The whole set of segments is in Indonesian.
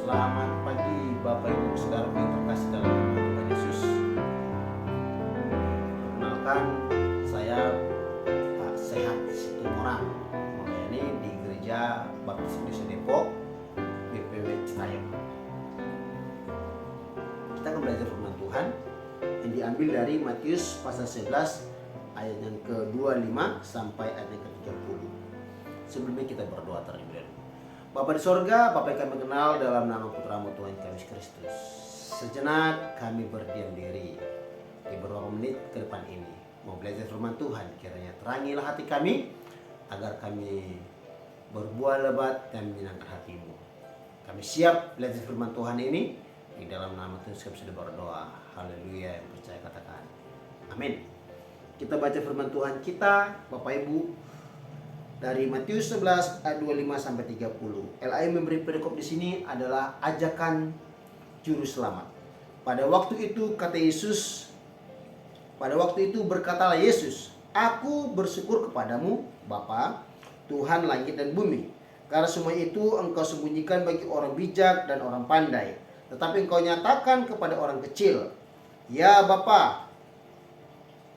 Selamat pagi Bapak Ibu Saudara yang terkasih dalam nama Tuhan Yesus. Perkenalkan, saya Pak Sehat Situmorang, melayani di Gereja Baptis Indonesia Depok, BPW Citayam. Kita akan belajar firman Tuhan yang diambil dari Matius pasal 11 ayat yang ke-25 sampai ayat yang ke-30. Sebelumnya kita berdoa terlebih dahulu. Bapa di sorga, Bapa yang kami kenal dalam nama Putramu Tuhan kami Kristus. Sejenak kami berdiam diri di beberapa menit ke depan ini, mau belajar firman Tuhan. Kiranya terangilah hati kami agar kami berbuah lebat dan menyenangkan hatimu. Kami siap belajar firman Tuhan ini. Di dalam nama Tuhan kami sudah berdoa. Haleluya, yang percaya katakan amin. Kita baca firman Tuhan kita, Bapak Ibu, dari Matius 11 ayat 25 sampai 30. LAI memberi perikop di sini adalah ajakan juru selamat. Pada waktu itu berkatalah Yesus, "Aku bersyukur kepadamu, Bapa, Tuhan langit dan bumi, karena semua itu engkau sembunyikan bagi orang bijak dan orang pandai, tetapi engkau nyatakan kepada orang kecil. Ya Bapa,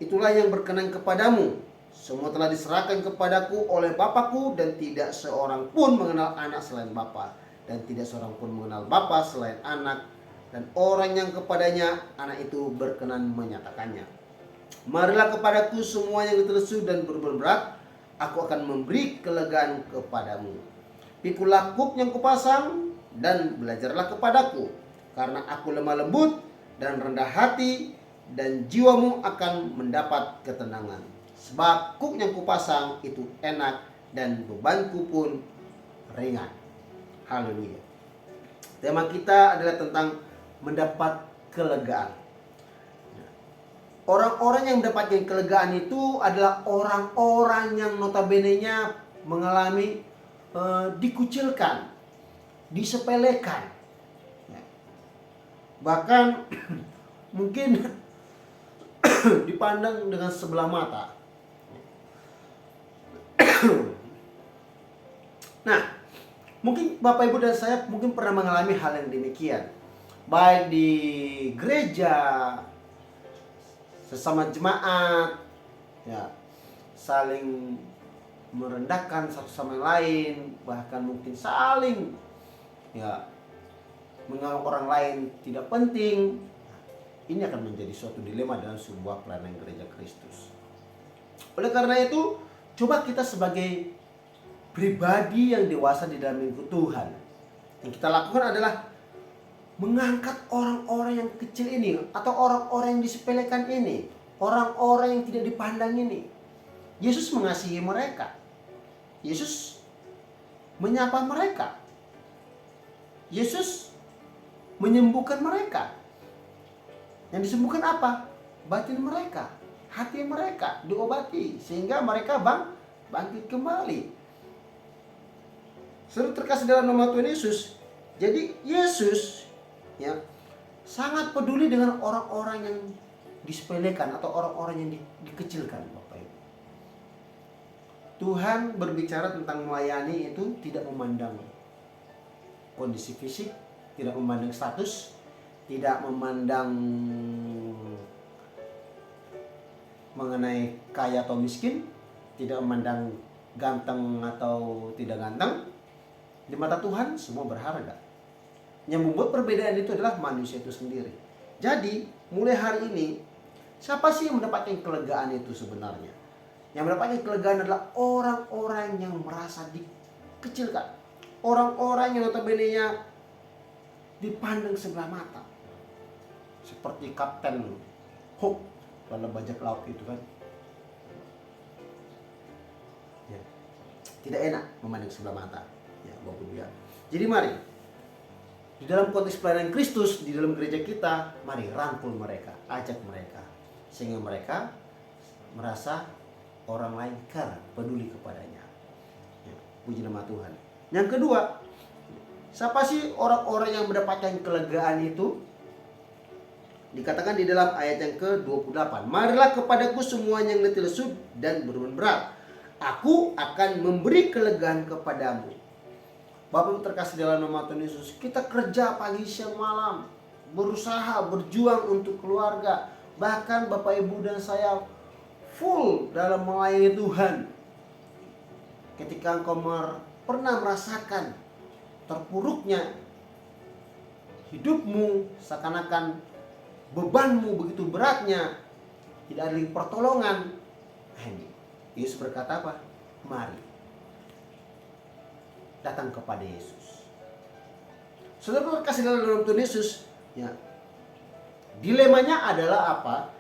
itulah yang berkenan kepadamu. Semua telah diserahkan kepadaku oleh Bapakku, dan tidak seorang pun mengenal anak selain Bapa, dan tidak seorang pun mengenal Bapa selain anak, dan orang yang kepadanya anak itu berkenan menyatakannya. Marilah kepadaku semua yang letih lesu dan berbeban berat, aku akan memberi kelegaan kepadamu. Pikulah kuk yang kupasang dan belajarlah kepadaku, karena aku lemah lembut dan rendah hati, dan jiwamu akan mendapat ketenangan. Sebab kuk yang kupasang itu enak dan bebanku pun ringan." Haleluya. Tema kita adalah tentang mendapat kelegaan. Orang-orang yang mendapatkan kelegaan itu adalah orang-orang yang notabene-nya mengalami dikucilkan, disepelekan. Bahkan mungkin dipandang dengan sebelah mata. Nah, mungkin Bapak Ibu dan saya mungkin pernah mengalami hal yang demikian, baik di gereja, sesama jemaat, ya, saling merendahkan satu sama lain, bahkan mungkin saling menganggap orang lain tidak penting. Ini akan menjadi suatu dilema dalam sebuah pelayanan gereja Kristus. Oleh karena itu, coba kita sebagai pribadi yang dewasa di dalam mengikut Tuhan, yang kita lakukan adalah mengangkat orang-orang yang kecil ini, atau orang-orang yang disepelekan ini, orang-orang yang tidak dipandang ini. Yesus mengasihi mereka. Yesus menyapa mereka. Yesus menyembuhkan mereka. Yang disembuhkan apa? Batin mereka, hati mereka diobati sehingga mereka bangkit kembali. Saudara terkasih dalam nama Tuhan Yesus. Jadi Yesus sangat peduli dengan orang-orang yang disepelekan atau orang-orang yang dikecilkan, Bapak Ibu. Tuhan berbicara tentang melayani itu tidak memandang kondisi fisik, tidak memandang status, tidak memandang mengenai kaya atau miskin, tidak memandang ganteng atau tidak ganteng. Di mata Tuhan semua berharga. Yang membuat perbedaan itu adalah manusia itu sendiri. Jadi mulai hari ini, siapa sih yang mendapatkan kelegaan itu sebenarnya? Yang mendapatkan kelegaan adalah orang-orang yang merasa dikecilkan, orang-orang yang notabene-nya dipandang sebelah mata, seperti Kapten Hook dalam bajak laut itu kan. Tidak enak memandang sebelah mata, Bapak Ibu. Jadi mari, di dalam konteks pelayanan Kristus di dalam gereja kita, mari rangkul mereka, ajak mereka, sehingga mereka merasa orang lain peduli kepadanya. Puji nama Tuhan. Yang kedua, siapa sih orang-orang yang mendapatkan kelegaan itu? Dikatakan di dalam ayat yang ke-28, "Marilah kepadaku semua yang letih lesu dan berbeban berat, aku akan memberi kelegaan kepadamu." Bapak Ibu terkasih dalam nama Tuhan Yesus, kita kerja pagi siang malam, berusaha, berjuang untuk keluarga. Bahkan Bapak Ibu dan saya full dalam melayani Tuhan. Ketika engkau pernah merasakan terpuruknya hidupmu, seakan-akan bebanmu begitu beratnya, tidak ada lagi pertolongan, Yesus berkata apa? Mari datang kepada Yesus. Saudara kasih dalam Tuhan Yesus, ya. Dilemanya adalah apa?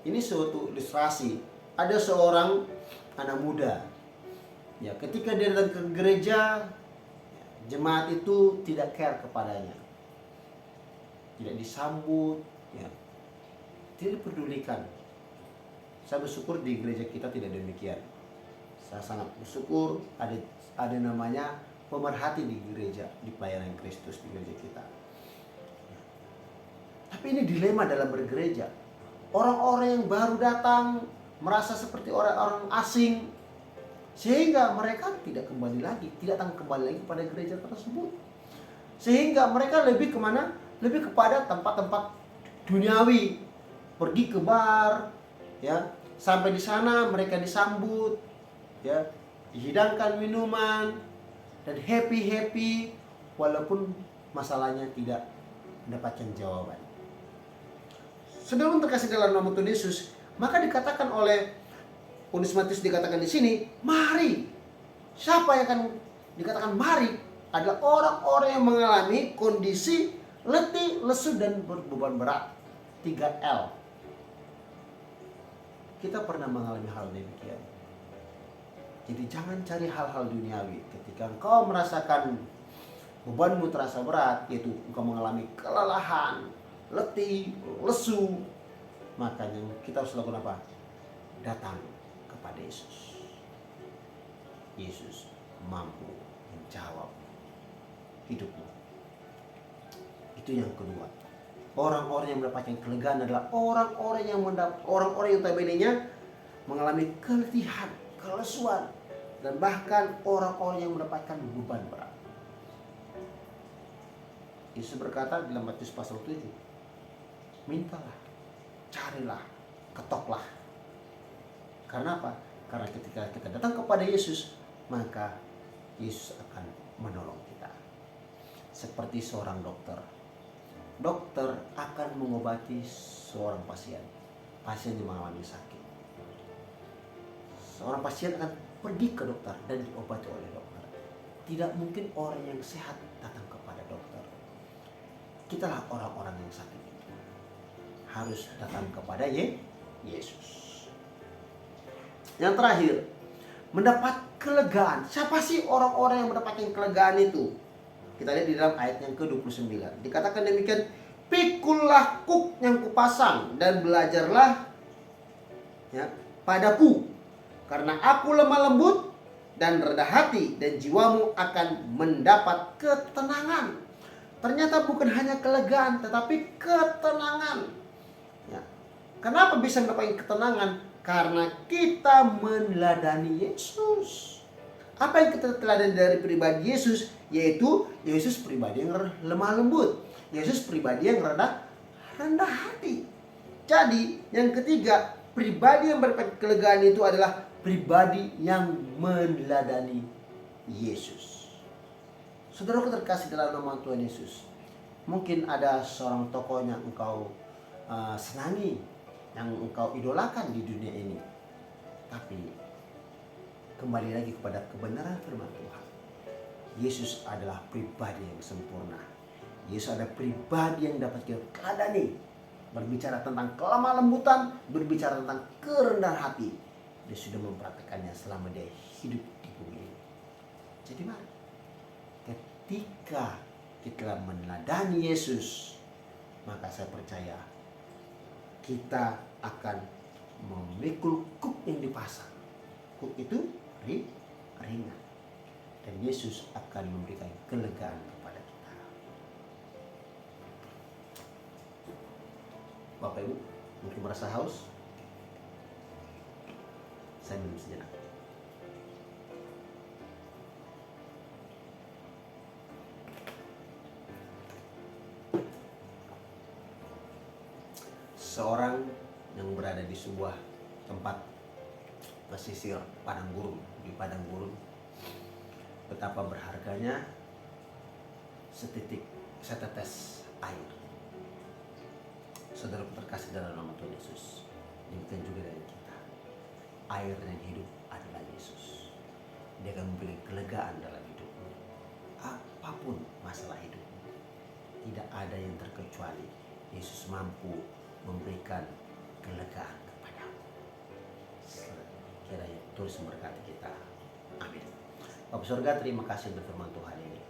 Ini suatu ilustrasi. Ada seorang anak muda, ya, ketika dia datang ke gereja, jemaat itu tidak care kepadanya, tidak disambut, ya, tidak dipedulikan. Saya bersyukur di gereja kita tidak demikian. Saya sangat bersyukur ada namanya pemerhati di gereja, di pelayanan Kristus di gereja kita. Tapi ini dilema dalam bergereja. Orang-orang yang baru datang merasa seperti orang-orang asing, sehingga mereka tidak kembali lagi, tidak datang kembali lagi pada gereja tersebut. Sehingga mereka lebih kemana? Lebih kepada tempat-tempat duniawi, pergi ke bar, ya, sampai di sana mereka disambut, ya, dihidangkan minuman dan happy walaupun masalahnya tidak mendapatkan jawaban. Saudara terkasih dalam nama Tuhan Yesus, maka dikatakan oleh Onesimus, dikatakan di sini, mari. Siapa yang akan dikatakan mari? Adalah orang-orang yang mengalami kondisi letih, lesu, dan berbeban berat. 3L. Kita pernah mengalami hal demikian. Jadi jangan cari hal-hal duniawi. Ketika engkau merasakan bebanmu terasa berat, yaitu engkau mengalami kelelahan, letih, lesu, makanya kita harus lakukan apa? Datang kepada Yesus. Yesus mampu menjawab hidupmu. Itu yang kedua. Orang-orang yang mendapatkan kelegaan adalah orang-orang yang notabene-nya mengalami keletihan, kelesuan, dan bahkan orang-orang yang mendapatkan beban berat. Yesus berkata dalam Matius pasal 7, mintalah, carilah, ketoklah. Karena apa? Karena ketika kita datang kepada Yesus, maka Yesus akan menolong kita. Seperti seorang dokter. Dokter akan mengobati seorang pasien yang mengalami sakit. Seorang pasien akan pergi ke dokter dan diobati oleh dokter. Tidak mungkin orang yang sehat datang kepada dokter. Kitalah orang-orang yang sakit itu harus datang kepada Yesus. Yang terakhir, mendapat kelegaan. Siapa sih orang-orang yang mendapatkan kelegaan itu? Kita lihat di dalam ayat yang ke-29. Dikatakan demikian, pikullah kuk yang kupasang dan belajarlah, ya, padaku, karena aku lemah lembut dan rendah hati, dan jiwamu akan mendapat ketenangan. Ternyata bukan hanya kelegaan, tetapi ketenangan. Ya. Kenapa bisa mendapatkan ketenangan? Karena kita meneladani Yesus. Apa yang kita teladani dari pribadi Yesus? Yaitu Yesus pribadi yang lemah lembut, Yesus pribadi yang rendah hati. Jadi yang ketiga, pribadi yang berdapat kelegaan itu adalah pribadi yang meneladani Yesus. Saudara terkasih dalam nama Tuhan Yesus, mungkin ada seorang tokoh yang engkau senangi, yang engkau idolakan di dunia ini, tapi kembali lagi kepada kebenaran firman Tuhan. Yesus adalah pribadi yang sempurna. Yesus adalah pribadi yang dapat kita teladani. Berbicara tentang kelemah lembutan, berbicara tentang kerendahan hati. Dia sudah mempraktikkannya selama dia hidup di bumi ini. Jadi mari, ketika kita meneladani Yesus, maka saya percaya kita akan memikul kuk yang dipasang. Kuk itu ringan. Dan Yesus akan memberikan kelegaan kepada kita. Bapak Ibu, mungkin merasa haus? Saya minum sejenak. seseorang yang berada di sebuah tempat pesisir padang gurun, di padang gurun, betapa berharganya setetes air. Saudara terkasih dalam nama Tuhan Yesus, demikian juga dari kita. Air yang hidup adalah Yesus. Dia akan memberi kelegaan dalam hidupmu. Apapun masalah hidupmu, tidak ada yang terkecuali Yesus mampu memberikan kelegaan kepadamu. Kiranya Tuhan memberkati kita. Amin. Bapak surga, terima kasih untuk firman Tuhan ini.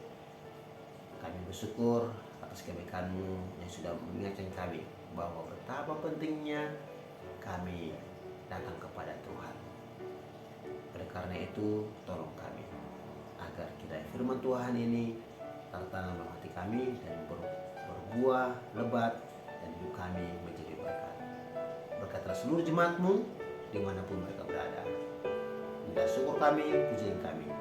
Kami bersyukur atas kebaikan-Mu yang sudah mengingatkan kami bahwa betapa pentingnya kami datang kepada Tuhan. Oleh karena itu, tolong kami agar kiranya firman Tuhan ini tertanam dalam hati kami dan berbuah lebat, dan hidup kami menjadi berkat. Berkatlah seluruh jemaat-Mu dimanapun mereka berada. Minta syukur kami, pujian kami